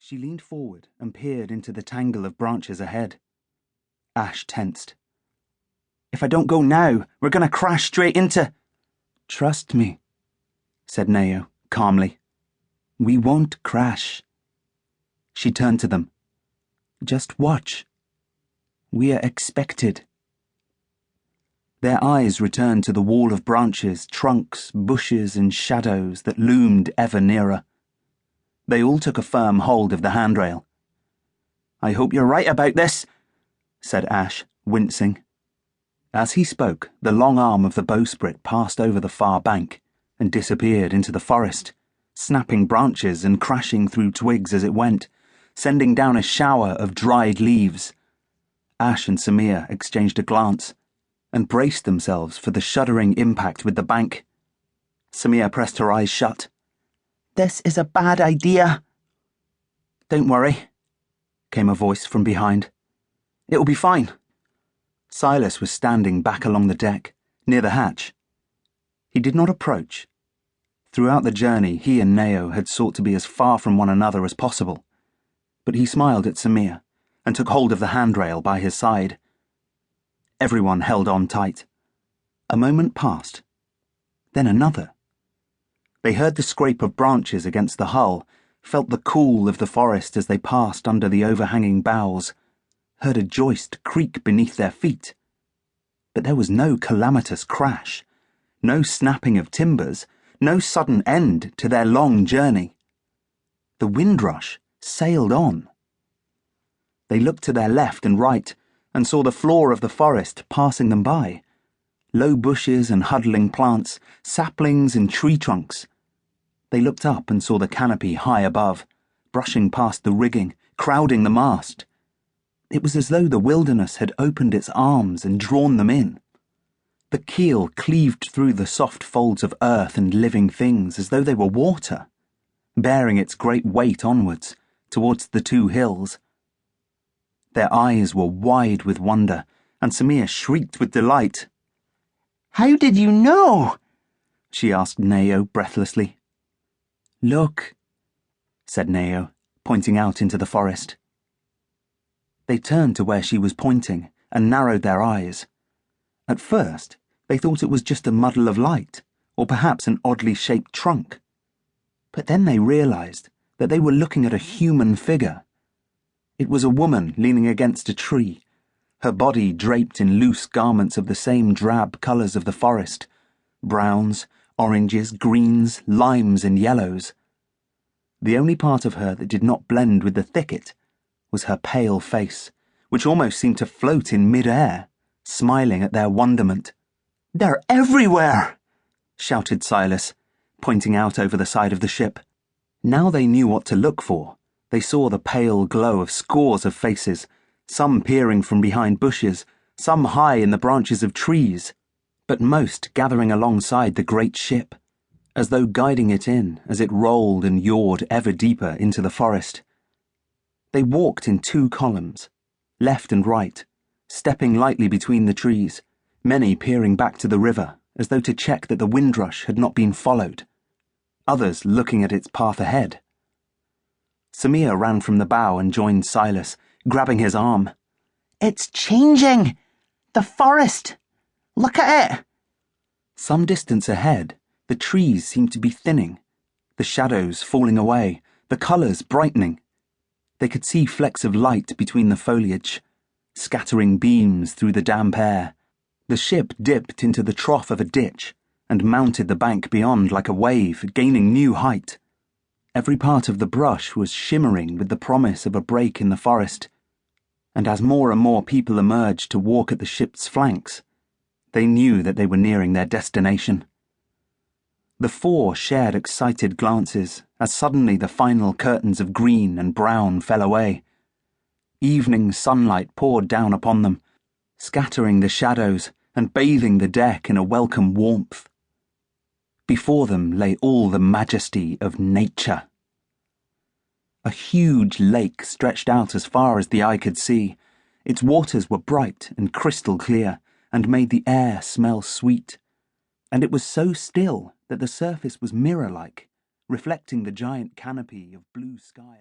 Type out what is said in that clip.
She leaned forward and peered into the tangle of branches ahead. Ash tensed. "If I don't go now, we're going to crash straight into—" "Trust me," said Naeo calmly. "We won't crash." She turned to them. "Just watch. We are expected." Their eyes returned to the wall of branches, trunks, bushes, and shadows that loomed ever nearer. They all took a firm hold of the handrail. "I hope you're right about this," said Ash, wincing. As he spoke, the long arm of the bowsprit passed over the far bank and disappeared into the forest, snapping branches and crashing through twigs as it went, sending down a shower of dried leaves. Ash and Samir exchanged a glance and braced themselves for the shuddering impact with the bank. Samir pressed her eyes shut. "This is a bad idea." "Don't worry," came a voice from behind. "It'll be fine." Sylas was standing back along the deck, near the hatch. He did not approach. Throughout the journey, he and Naeo had sought to be as far from one another as possible, but he smiled at Samir and took hold of the handrail by his side. Everyone held on tight. A moment passed, then another. They heard the scrape of branches against the hull, felt the cool of the forest as they passed under the overhanging boughs, heard a joist creak beneath their feet. But there was no calamitous crash, no snapping of timbers, no sudden end to their long journey. The windrush sailed on. They looked to their left and right and saw the floor of the forest passing them by. Low bushes and huddling plants, saplings and tree trunks. They looked up and saw the canopy high above, brushing past the rigging, crowding the mast. It was as though the wilderness had opened its arms and drawn them in. The keel cleaved through the soft folds of earth and living things as though they were water, bearing its great weight onwards, towards the two hills. Their eyes were wide with wonder, and Samir shrieked with delight. "How did you know?" she asked Naeo breathlessly. "Look," said Naeo, pointing out into the forest. They turned to where she was pointing and narrowed their eyes. At first, they thought it was just a muddle of light, or perhaps an oddly shaped trunk. But then they realized that they were looking at a human figure. It was a woman leaning against a tree, her body draped in loose garments of the same drab colours of the forest, browns, oranges, greens, limes, and yellows. The only part of her that did not blend with the thicket was her pale face, which almost seemed to float in mid-air, smiling at their wonderment. "They're everywhere!" shouted Sylas, pointing out over the side of the ship. Now they knew what to look for. They saw the pale glow of scores of faces, some peering from behind bushes, some high in the branches of trees, but most gathering alongside the great ship, as though guiding it in as it rolled and yawed ever deeper into the forest. They walked in two columns, left and right, stepping lightly between the trees, many peering back to the river as though to check that the windrush had not been followed, others looking at its path ahead. Samir ran from the bow and joined Sylas, grabbing his arm. "It's changing! The forest! Look at it!" Some distance ahead, the trees seemed to be thinning, the shadows falling away, the colours brightening. They could see flecks of light between the foliage, scattering beams through the damp air. The ship dipped into the trough of a ditch and mounted the bank beyond like a wave, gaining new height. Every part of the brush was shimmering with the promise of a break in the forest, and as more and more people emerged to walk at the ship's flanks, they knew that they were nearing their destination. The four shared excited glances as suddenly the final curtains of green and brown fell away. Evening sunlight poured down upon them, scattering the shadows and bathing the deck in a welcome warmth. Before them lay all the majesty of nature. A huge lake stretched out as far as the eye could see. Its waters were bright and crystal clear and made the air smell sweet. And it was so still that the surface was mirror-like, reflecting the giant canopy of blue sky.